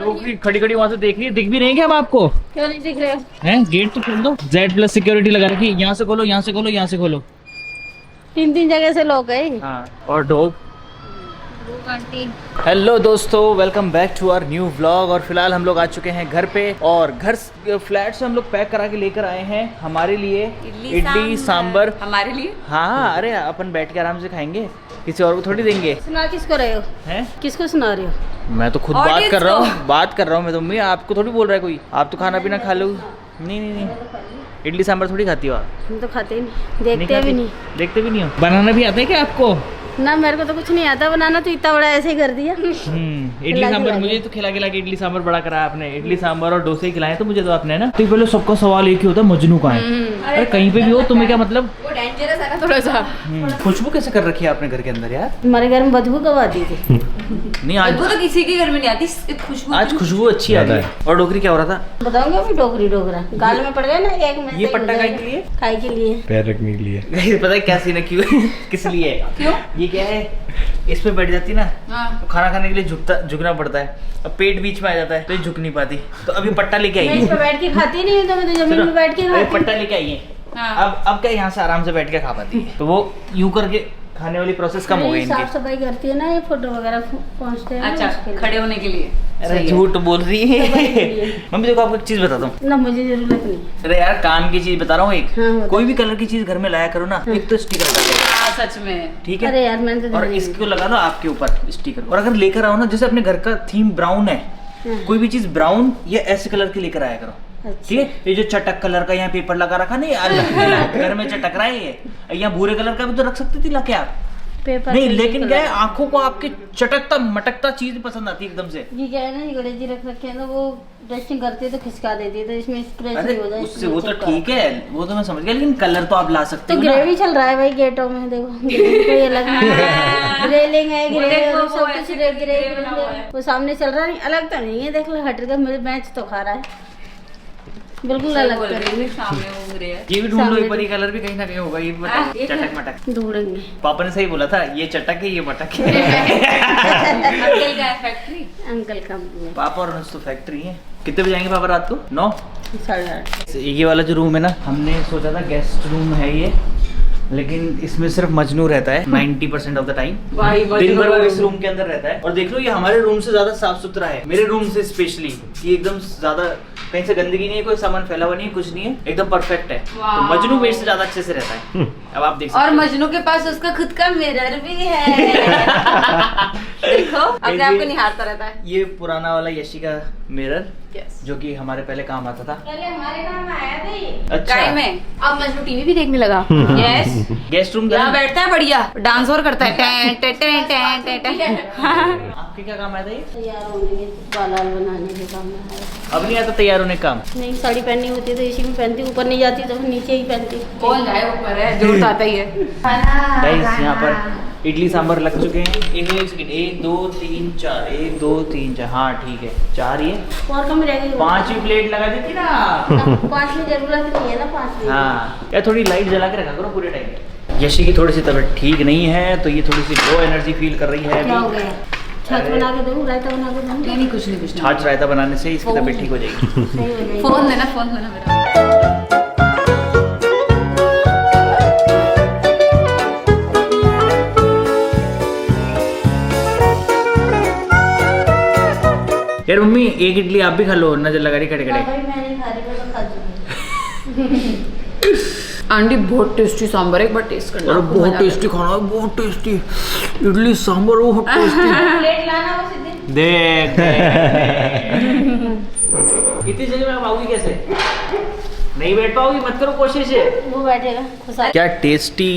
डोकरी खड़ी खड़ी वहाँ से देख रही है, दिख भी रही है क्या हम आपको? क्यों नहीं दिख रहे हो? हैं गेट तो खोल दो। Z+ सिक्योरिटी लगा रखी, यहाँ से खोलो, यहाँ से खोलो, यहाँ से खोलो। 3 जगह से लोग गए। हाँ और डॉग। आंटी हेलो दोस्तों, welcome back to our new vlog. और फिलहाल हम लोग आ चुके हैं घर पे और घर फ्लैट से हम लोग पैक करा के लेकर आए हैं हमारे लिए इडली सांबर। हमारे लिए? हाँ अरे अपन बैठ के आराम से खाएंगे, किसी और को थोड़ी देंगे। सुना किसको रहे हो? हैं? किसको सुना रहे हो? मैं तो खुद बात कर रहा हूँ मैं तो। मम्मी आपको थोड़ी बोल रहा है कोई, आप तो खाना पीना खा लो। नहीं इडली सांबर थोड़ी खाती हो आप? हम तो खाते ही नहीं, देखते भी नहीं। देखते भी नहीं हो? बनाना भी आता है क्या आपको? ना मेरे को तो कुछ नहीं आता बनाना, तो इतना बड़ा ऐसे ही कर दिया। इडली सांबर मुझे तो खिला के इडली सांबर बड़ा कराया आपने। इडली सांबर और डोसे खिलाए तो मुझे तो आपने ना। तो पहले सबका सवाल एक ही होता है, मजनू कहाँ है? अरे कहीं पे भी हो तुम्हें क्या मतलब? वो डेंजरस है ना थोड़ा सा। खुशबू कैसे कर रखी है आपने घर के अंदर यार? हमारे घर में बदबू कब आती थी? नहीं आज तो किसी के घर में नहीं आती खुशबू। आज खुशबू अच्छी आ रही है। और डोकरी क्या हो रहा था? बताऊंगा अभी। डोगरा गाल में पड़ गया ना एक में। ये पट्टा खाने के लिए? खाई के लिए, पैर रखने के लिए। पता है क्या सीन है? क्यों किस लिए? क्यों? ये क्या है, इसमें बैठ जाती ना तो खाना खाने के लिए झुकना पड़ता है। अब पेट बीच में आ जाता है तो ये झुक नहीं पाती। तो अभी पट्टा लेके आई मैं इस पे बैठ के खाती नहीं हूँ, तो मैं तो जमीन पे बैठ के खाती। पट्टा लेके आई है। अब क्या यहाँ से आराम से बैठ के खा पाती है। तो वो यूं करके खाने वाली प्रोसेस कम हो गई इनकी। साफ सफाई करती है ना, ये फोटो वगैरह पहुँचते हैं। अच्छा खड़े होने के लिए। अरे झूठ बोल रही है। मम्मी देखो आपको एक चीज बताता हूँ ना, मुझे जरूरत नहीं। अरे यार काम की चीज बता रहा हूँ एक। हाँ, कोई भी कलर की चीज घर में लाया करो ना, एक तो स्टिकर लगा दो। सच में? ठीक है। अरे यार मैंने तो और इसको लगा दो आपके ऊपर स्टिकर। और अगर लेकर आओ ना, जैसे अपने घर का थीम ब्राउन है, कोई भी चीज ब्राउन या ऐसे कलर की लेकर आया करो। ठीक है। ये जो चटक कलर का यहाँ पेपर लगा रखा नहीं, घर में चटक रहा है ये, यहाँ भूरे कलर का भी तो रख सकती थी लाके आप। पेपर नहीं लेकिन क्या है, आंखों को आपके चटकता मटकता चीज पसंद आती है एकदम से। ये क्या है ना, गणेश जी रख रखे हैं तो वो डस्टिंग करती है तो खिसका देती है, तो इसमें स्प्रे अरे हो जाए उससे वो तो ठीक है, वो तो मैं समझ गया, लेकिन कलर तो आप ला सकते तो हो ना। ग्रे भी चल रहा है भाई गेटों में। देखो कोई अलग नहीं, रेलिंग है ग्रे और सब कुछ ग्रे। वो सामने चल रहा है, अलग तो नहीं है। देख लो हट कर मेरे मैच तो खा रहा है, बिल्कुल अलग तो नहीं है। सामने वो ग्रे है। ये भी ढूंढ लो, एक बार ये कलर भी कहीं ना कहीं होगा। ये बताओ चटक मटक ढूंढेंगे। पापा ने सही बोला था, ये चटक है ये मटक है। अंकल का फैक्ट्री। अंकल कंपनी पापा और अनुज तो फैक्ट्री है। कितने बजे आएंगे पापा रात को? 9? 8:30। ये वाला जो रूम है ना, हमने सोचा था गेस्ट रूम है ये, लेकिन इसमें सिर्फ मजनू रहता है 90% ऑफ द टाइम। दिन भर वो इस रूम के अंदर रहता है। और देख लो ये हमारे रूम से ज्यादा साफ सुथरा है, मेरे रूम से स्पेशली। ये एकदम ज्यादा कहीं से गंदगी नहीं है, कोई सामान फैला हुआ नहीं है, कुछ नहीं है, एकदम परफेक्ट है। तो मजनू मेरे से ज्यादा अच्छे से रहता है। अब आप देख सकते और हो। मजनू के पास उसका खुद का मिरर भी है। देखो अपने आप को निहारता रहता है। ये पुराना वाला यशी का मिरर, Yes. जो कि हमारे पहले काम आता था। पहले हमारे काम में आया था ये। अच्छा काय में अब मजनू टीवी भी देखने लगा। यस गेस्ट रूम यहाँ बैठता है बढ़िया, डांस और करता है। Time, time, time, time, time, time. आपके क्या काम आया था ये? तैयार होने के बाल बनाने के काम में आया। अब नहीं आता तैयार होने का काम? नहीं साड़ी पहननी होती है तो इसी में पहनती, ऊपर नहीं जाती तो नीचे ही पहनती। कौन जाए ऊपर है, जोर तो आता ही है। गाइस यहाँ पर इडली सांभर लग चुके हैं। एक सेकंड, 1 2 3 4, 1 2 3 4, हाँ ठीक है 4 ये। और कम रह गई? 5वीं प्लेट लगा देती ना। 5 में जरूरत नहीं है ना, 5 में। हाँ यार थोड़ी लाइट जला के रखा करो पूरे टाइम। यशी की थोड़ी सी तबीयत ठीक नहीं है, तो ये थोड़ी सी लो एनर्जी फील कर रही है क्या हो अभी। गया? छत बना के दूँ, रायता बना के दूँ? नहीं कुछ नहीं, कुछ नहीं। छाछ रायता बनाने से इसकी तबीयत ठीक हो जाएगी। सही हो जाएगी। फोन देना मेरा। यार मम्मी एक इडली आप भी खा लो, नजर लगा रही खड़े खड़े। भाई मैं नहीं खा रही, मैं तो खा चुकी हूँ। आंटी बहुत टेस्टी सांभर, एक बार टेस्ट करना। और बहुत टेस्टी खाना है, बहुत टेस्टी इडली सांभर, बहुत टेस्टी। प्लेट लाना वो सीधे। देख इतनी जगह में आप आओगी कैसे? नहीं बैठ पाओगी, मत करो कोशिश। वो बैठेगा खुशहाल। क्या टेस्टी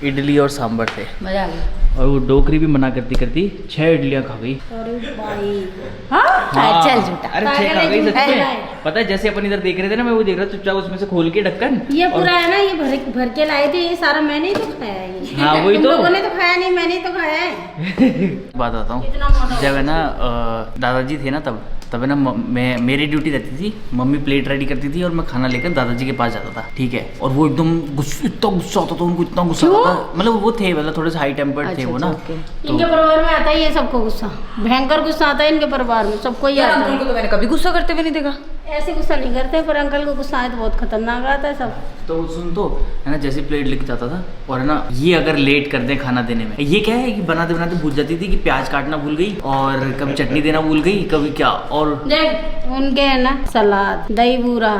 इडली और सांभर थे। मजा आ गया। और वो डोकरी भी मना करती करती 6 इडलियां खा गई। अरे भाई हाँ चल झूठा। अरे 6 खा गई सच में। पता है जैसे अपन इधर देख रहे थे ना, मैं वो देख रहा था चुपचाप, उसमें से खोल के ढक्कन। ये पूरा है ना, ये भर के लाए थे, ये सारा मैंने ही तो खाया है ये। हाँ वही तुम तो लोगों ने तो खाया नहीं, मैंने ही तो खाया है। बात आता हूँ। इतना मोटा जब है ना दादाजी थे ना, तब तब है ना मैं मेरी ड्यूटी रहती थी, मम्मी प्लेट रेडी करती थी और मैं खाना लेकर दादाजी के पास जाता था, ठीक है। और वो एकदम इतना गुस्सा आता था, उनको इतना गुस्सा आता था, मतलब वो थे मतलब थोड़े से हाई टेम्पर्ड थे वो ना। इनके परिवार में आता है ये सबको गुस्सा, भयंकर गुस्सा आता है इनके परिवार में, सबको ही आता है। तो मैंने कभी गुस्सा करते हुए नहीं देखा। ऐसे गुस्सा नहीं करते, पर अंकल को गुस्सा आए तो बहुत खतरनाक आता है सब। तो सुन तो है ना, जैसे प्लेट लेके जाता था और है ना, ये अगर लेट कर दे खाना देने में, ये क्या है कि बनाते बनाते भूल जाती थी कि प्याज काटना भूल गई और कभी चटनी देना भूल गई, कभी क्या। और देख उनके है ना सलाद, दही बूरा,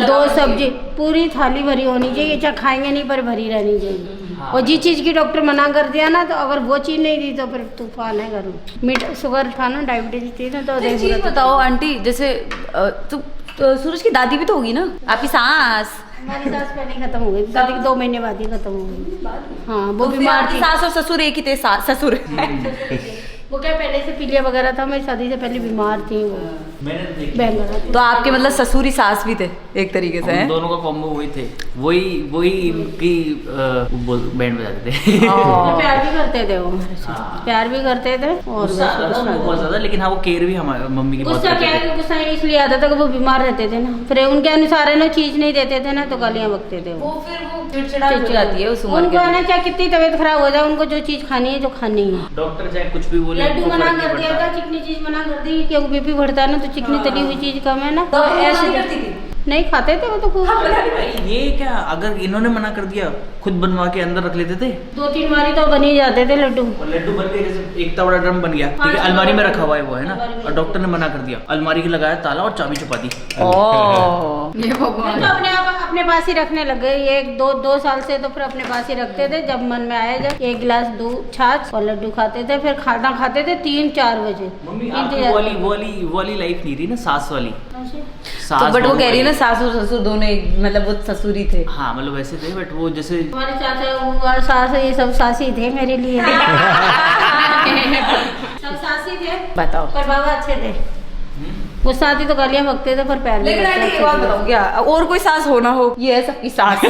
2 सब्जी, पूरी थाली भरी होनी चाहिए, चाहे खाएंगे नहीं पर भरी रहनी चाहिए। और जिस चीज़ की डॉक्टर मना कर दिया ना, तो अगर वो चीज़ नहीं दी तो फिर तूफान है घर में। मीठ शुगर था ना, डायबिटीज थी ना, तो एक चीज बताओ आंटी, जैसे तो सूरज की दादी भी तो होगी ना, आपकी सास? हमारी सास पहले ही खत्म हो गई, दादी की 2 महीने बाद ही खत्म हो गई। हाँ वो बीमार थी। सास और ससुर एक ही थे, ससुर वो क्या पहले से पीलिया वगैरह था, मेरी शादी से पहले बीमार थी वो, मैंने बैंगलोर। तो आपके मतलब ससुरी सास भी थे एक तरीके से, हैं? दोनों का कॉम्बो वही थे, वही इनकी बैंड बजाते थे। प्यार भी करते थे वो हमारे से, प्यार भी करते थे और गुस्सा आता था उनको बहुत ज्यादा, लेकिन हाँ वो केयर भी हमारे मम्मी की बहुत गुस्सा क्या है, गुस्सा इसलिए आता था कि वो बीमार रहते थे ना, फिर उनके अनुसार है ना चीज नहीं देते थे ना, तो गालियां बकते थे वो। फिर वो चिड़चिड़ा हो जाती है उस उम्र उनको है ना, चाहे कितनी तबीयत खराब हो जाए, उनको जो चीज खानी है जो खानी है। डॉक्टर चाहे कुछ भी बोले, लड्डू मना कर दिया था, चिकनी चीज मना कर दी, क्योंकि बीपी बढ़ता है ना, तो चिकनी तली हुई चीज कम है ना, तो ऐसे नहीं खाते थे वो तो खूब। ये क्या, अगर इन्होंने मना कर दिया, खुद बनवा के अंदर रख लेते थे। 2-3 बारी तो बन ही जाते थे लड्डू। और लड्डू बन के जैसे एक बड़ा ड्रम बन गया, ठीक है, अलमारी में रखा हुआ है वो, है ना, और डॉक्टर ने मना कर दिया, अलमारी के लगाया ताला और चाबी छुपा दी। ये भगवान, तो अपने आप अपने पास ही रखने लग गए, 1-2 साल से तो फिर अपने पास ही रखते थे, जब मन में आए, जब 1 गिलास दूध छाछ और लड्डू खाते थे, फिर खाना खाते थे 3-4 बजे। मम्मी आपकी वाली लाइफ नहीं रही ना, सास वाली। तो बट वो कह रही है ना, सास और ससुर दोनों एक, मतलब वो ससुरी थे। हाँ मतलब वैसे थे, बट वो जैसे हमारे चाचा और सास ये सब सासी थे मेरे लिए। सब सासी थे, बताओ। पर बाबा अच्छे थे, गुस्सा आती तो गालियां बकते थे, पर प्यार भी लेकिन करते आंटी थे। एक बात बताओ, क्या और कोई सास होना हो, ये है सबकी सास।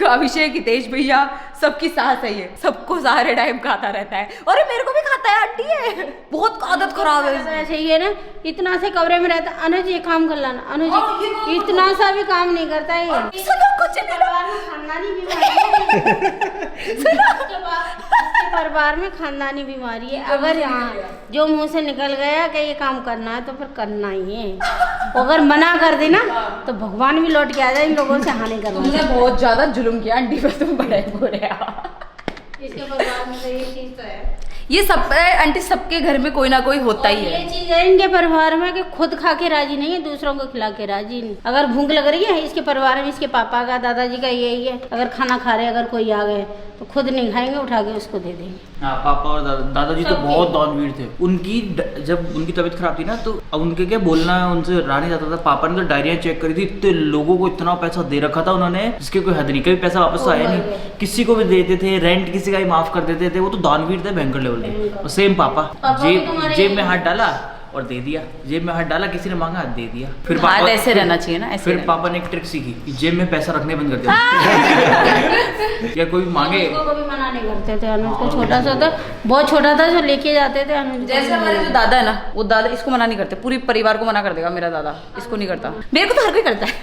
अभिषेक हितेश भैया सबकी सास है, ये सबको सारे टाइम खाता रहता है, और मेरे को भी खाता है आंटी, है बहुत आदत खराब है। ऐसे ही है ना, इतना से कमरे में रहता, अनुज ये काम कर लाना, अनुज इतना सा भी काम नहीं करता है ये। खानदानी परिवार में खानदानी बीमारी है, अगर यहाँ जो मुंह से निकल गया कि ये काम करना है तो फिर करना ही है, अगर मना कर दी ना तो भगवान भी लौट के आ जाए, इन लोगों से हानि करना। तुमने बहुत ज्यादा जुल्म किया आंटी पर, तुम बड़े बुरे। इसके परिवार में तो ये चीज तो है, ये सब आंटी सबके घर में कोई ना कोई होता ही है। ये चीज है इनके परिवार में कि खुद खा के राजी नहीं है, दूसरों को खिला के राजी नहीं। अगर भूख लग रही है, इसके परिवार में इसके पापा का, दादाजी का यही है, अगर खाना खा रहे अगर कोई आ गए तो खुद नहीं खाएंगे, उठा के उसको दे देंगे। हाँ, पापा और दादाजी तो बहुत दानवीर थे। उनकी जब उनकी तबीयत खराब थी ना, तो अब उनके क्या बोलना उनसे रहा नहीं जाता था। पापा ने तो डायरिया चेक करी थी, इतने लोगों को इतना पैसा दे रखा था उन्होंने, जिसके कोई हद नहीं, कभी पैसा वापस तो आया नहीं, किसी को भी देते थे, रेंट किसी का ही माफ कर देते थे, वो तो दानवीर थे भयंकर लेवल के। और सेम पापा जेब में हाथ डाला और दे दिया, जेब में हाथ डाला, किसी ने मांगा दे दिया। फिर हाथ ऐसे रहना चाहिए ना, ऐसे फिर पापा ने एक ट्रिक सीखी कि जेब में पैसा रखने बंद कर दिया। या कोई मांगे को भी मना नहीं करते थे, अनुज को छोटा सा था, बहुत छोटा था, जो लेके जाते थे अनुज। जैसे हमारे जो दादा है ना, वो दादा इसको मना नहीं करते, पूरी परिवार को मना कर देगा मेरा दादा, इसको नहीं करता, मेरे को तो हर कोई करता है।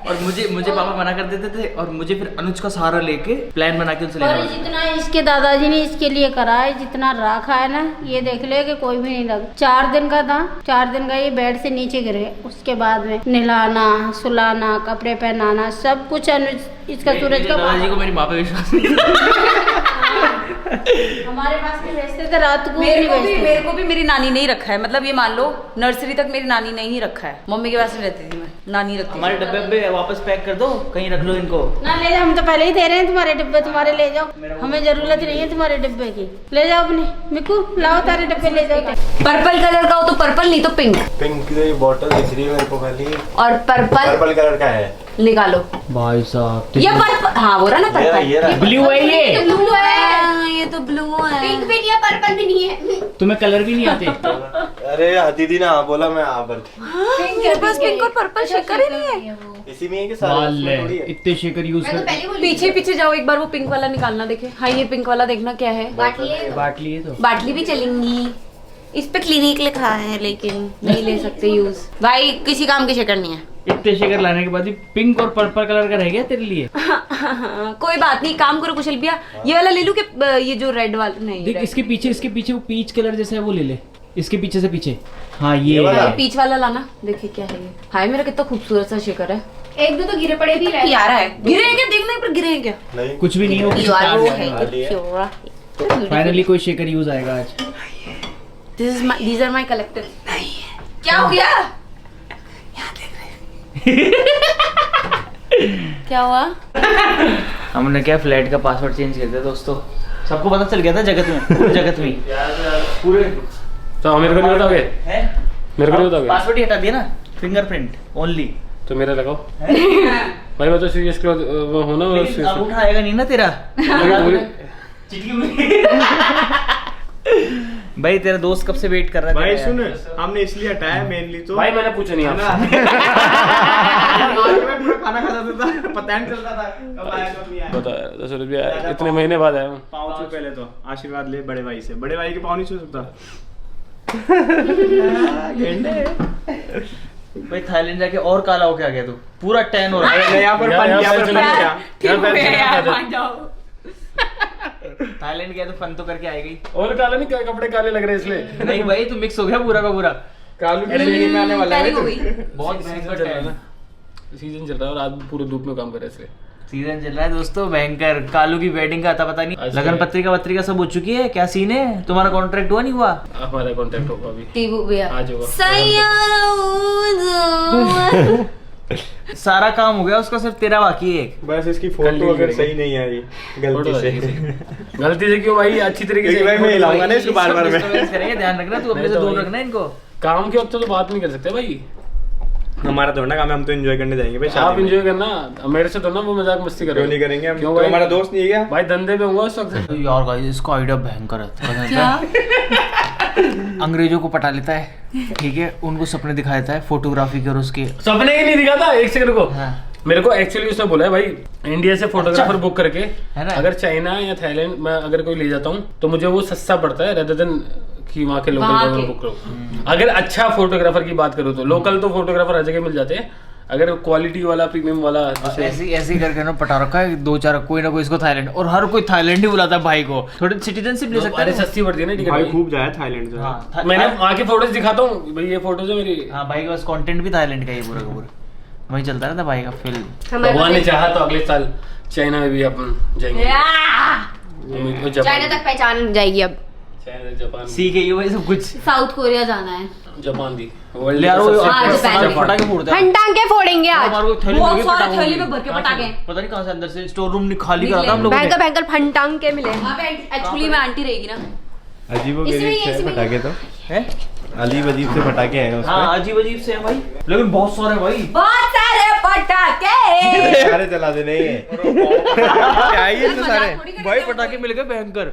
और मुझे पापा मना कर देते थे, और मुझे फिर अनुज का सहारा लेके प्लान बना के उनसे लेना और जितना इसके दादाजी ने इसके लिए करा है, जितना रखा है ना, ये देख ले कि कोई भी नहीं लगा। 4 दिन का था, 4 दिन का ये बेड से नीचे गिरे, उसके बाद में नहलाना, सुलाना, कपड़े पहनाना, सब कुछ अनुज इसका, सूरज का। दादाजी को मेरी माँ पे विश्वास नहीं। हमारे पास भी भेजते थे, रात को मेरे को भी मेरी नानी नहीं रखा है, मतलब ये मान लो नर्सरी तक मेरी नानी ने ही रखा है, मम्मी के पास में रहती थी मैं, नानी रखती। हमारे डब्बे पे वापस पैक कर दो, कहीं रख लो इनको। ना ले जाओ, हम तो पहले ही दे रहे हैं तुम्हारे डिब्बे, तुम्हारे ले जाओ, हमें जरूरत नहीं है तुम्हारे डिब्बे की, ले जाओ अपने। मिकू लाओ तारे डिब्बे ले जाओ। पर्पल कलर का हो तो पर्पल, नहीं तो पिंक। पिंक की बोतल दिख रही है मेरे को खाली, और पर्पल कलर का है, निकालो भाई साहब, ये पर्पल, हाँ वो रहा ना पर्पल, ब्लू है ये, ब्लू है, ये तो ब्लू है, पिंक भी नहीं है, पर्पल भी नहीं है। तुम्हें कलर भी नहीं आते। अरे दीदी ने हाँ बोला, मैं हाँ पर मेरे पास पिंक और पर्पल शेकर ही नहीं है। इसी में है कि सारे उसमें थोड़ी है। इतने शेकर यूज कर पीछे पीछे जाओ एक बार, वो पिंक वाला निकालना देखे। हाँ ये पिंक वाला देखना क्या है। बांट लिए तो बाटली भी चलेंगी। इस पे क्लिनिक लिखा है लेकिन नहीं ले सकते यूज। भाई किसी काम की शेकर नहीं है। इतने शेकर लाने के बाद भी पिंक और पर्पल कलर का रह गया तेरे लिए। कोई बात नहीं, काम करो कुशल भैया। ये वाला ले लूं कि ये जो रेड वाला नहीं? देख इसके पीछे वो पीच कलर जैसा है, वो ले ले इसके पीछे से पीछे। हाँ ये पीच वाला लाना। देखिए क्या है ये। हाय मेरा कितना खूबसूरत सा शेकर है। एक दो तो गिरे पड़े भी रहे। प्यारा है। गिरे हैं क्या? देखना एक बार गिरे हैं क्या? नहीं कुछ भी नहीं है, फाइनली कोई शेकर यूज आएगा आज। These are my collector। क्या हो गया? क्या हुआ? हमने क्या फ्लैट का पासवर्ड चेंज कर दिया दोस्तों, सबको पता चल गया था जगत में, पूरे जगत में पूरे। तो मेरे को नहीं बताओगे? हैं? मेरे को नहीं बताओगे? पासवर्ड ही हटा दिया ना, फिंगरप्रिंट ओनली। तो मेरा लगाओ भाई। मैं तो सीरियस हो ना। अब उठाएगा नहीं ना तेरा भाई, तेरा दोस्त कब से वेट कर रहा है भाई तेरा सुन, यार। हमने इसलिए हटाया मेनली तो भाई मैंने पूछा नहीं आपसे। पूरा खाना खाता था, पता नहीं चलता था कब आया कब नहीं आया। बता 10 रुपया इतने महीने बाद आया हूँ। पाँव छू पहले तो आशीर्वाद ले बड़े भाई से, बड़े भाई के पाँव नहीं छू सकता। भाई थाईलैंड जाके और काला हो के आ गया तू, पूरा टैन हो रहा है। यहाँ पर थाईलैंड गया तो फन तो करके आएगी। और काला नहीं, क्या कपड़े काले लग रहे हैं इसलिए? नहीं भाई, तू मिक्स हो गया पूरा का पूरा। कालू की श्रेणी में आने वाला है हो गई। बहुत भयंकर चल रहा है टैन। ना, सीजन चल रहा है और आज पूरे धूप में काम कर रहे हैं इसलिए। सीजन चल रहा है दोस्तों भयंकर। कालू की वेडिंग का आता पता नहीं, अच्छा। लगन पत्रिका सब हो चुकी है। क्या सीन है, तुम्हारा कॉन्ट्रैक्ट हुआ नहीं हुआ? हमारा कॉन्टेक्ट होगा अभी, टीबू भैया आज होगा। सारा काम हो गया उसका, सिर्फ तेरा बाकी है एक। बस इसकी कल फोटो नहीं अगर करेंगे। सही नहीं आई गलती से। गलती से क्यों भाई? अच्छी तरीके से क्योंकि भाई मैं हिलाऊंगा ना इसको बार बार में। Disturbance करेंगे, ध्यान रखना तू, अपने नहीं से तो दूर भाई। रखना इनको। काम के वक्त तो बात नहीं कर सकते भाई। हमारा थोड़ा ना काम है, हम तो एंजॉय करने जाएंगे भाई आप शादी में। एंजॉय करना, मेरे से तो ना वो मजाक मस्ती क्यों करो। नहीं करेंगे हम? क्यों तो भाई? हमारा दोस्त नहीं है क्या? भाई धंधे पे होगा उस वक्त। यार गाइस, इसका आइडिया भयंकर है। अंग्रेजों को पटा लेता है, ठीक है, उनको सपने दिखा देता है फोटोग्राफी के और उसके। सपने ही नहीं दिखाता। एक सेकंड को हाँ। मेरे को एक्चुअली उसने बोला है भाई, इंडिया से फोटोग्राफर बुक करके है ना? अगर चाइना या थाईलैंड में अगर कोई ले जाता हूँ तो मुझे वो सस्ता पड़ता है रेदर देन कि वहाँ के वहाँ लोकल के। बुक करो। अगर अच्छा फोटोग्राफर की बात करूँ तो लोकल तो फोटोग्राफर हर जगह मिल जाते हैं। अगर क्वालिटी वाला प्रीमियम वाला जैसे ऐसी करके ना पटा रखा है, 2-4 कोई ना कोई इसको थाईलैंड, और हर कोई थाईलैंड ही बुलाता है भाई को। थोड़ी सिटीजनशिप ले सकता अरे है। सस्ती पड़ती है ना टिकट भाई भाई। खूब जाया थाईलैंड से। हाँ, मैंने वहाँ की फोटोज दिखाता हूँ भाई, ये फोटोज है मेरी। हाँ भाई का बस कंटेंट भी थाईलैंड का ही पूरा का पूरा वही चलता रहता भाई का फिल्म। भगवान ने चाहा तो अगले साल चाइना में भी अपन जाएंगे। चाइना तक पहचान जाएगी अब। चाइना, जापान, सीख है ये भाई सब कुछ। साउथ कोरिया जाना है। जापान दी ले यार वो जापान। पटाखे फोड़ते हैं। फंटाके फोड़ेंगे आज। हमारे को थैली बहुत में सारे पटाखे थैली में होंगे। भर के पटाखे। पता नहीं कहाँ से अंदर से स्टोर रूम खाली करा था हम लोगों ने। भयंकर भयंकर फंटाके मिले। एक्चुअली में आंटी रहेगी ना। अजीब इसमें पटाखे तो हैं? अजीब अजीब से पटाखे हैं उसमें। हाँ अजीब अजीब से है भाई, लेकिन बहुत सारे भाई। बहुत सारे पटाखे। सारे चला देने ये। क्या है ये इतने सारे? भाई पटाखे मिल गए भयंकर।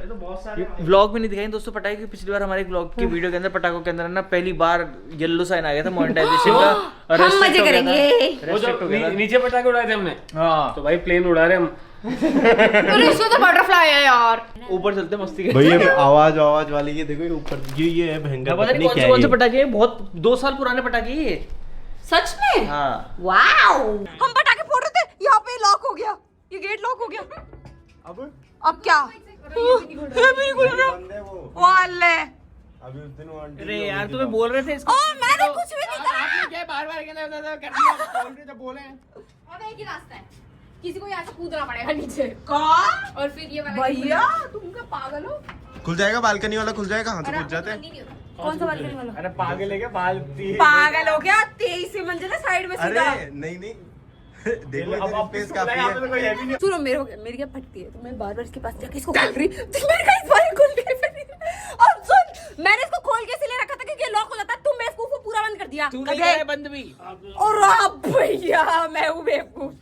व्लॉग में नहीं दिखाई दोस्तों पटाखे, पिछली बार हमारे व्लॉग की वीडियो के अंदर पटाखों के अंदर ना पहली बार येलो साइन आ गया था मोनेटाइजेशन का। और हम मजे करेंगे। वो जो नीचे पटाखे उड़ाए थे हमने, हाँ तो भाई प्लेन उड़ा रहे हम। इसमें तो बटरफ्लाई है यार। ऊपर चलते मस्ती के। भाई ये आवाज वाली ये देखो, ये ऊपर ये है भयंकर। पता नहीं कौन से पटाखे हैं, बहुत 2 साल पुराने पटाखे ये। सच में? हाँ वाओ। हम पटाखे फोड़ रहे थे, यहाँ पे लॉक हो गया, ये गेट लॉक हो गया। अब क्या? वाले। अभी उस दिन वो आंटी अरे यार तुम्हें बोल रहे थे इसको। मैंने कुछ भी नहीं करा। बार-बार कर दिया बोले। अब एक ही रास्ता है, किसी को यहाँ से कूदना पड़ेगा नीचे। कौन? और फिर ये वाला भैया तुम क्या पागल हो? खुल जाएगा, बालकनी वाला खुल जाएगा। कहाँ से कूद जाते हैं? कौन सा बालकनी वाला? अरे पागल है क्या? पागल हो गया? 23 मंजिल है साइड में सीधा। अरे नहीं देखो इधर स्पेस काफी है। सुनो मेरी क्या फटती है, तो मैं बार बार इसके पास जाके इसको खोल रही, तो मेरे का इस बार खोल के और सुन, मैंने इसको खोल के इसलिए रखा था क्योंकि ये लॉक हो जाता है, तुम बेवकूफ को पूरा बंद कर दिया। तू नहीं कराया बंद भी। और भैया मैं हूँ बेवकूफ।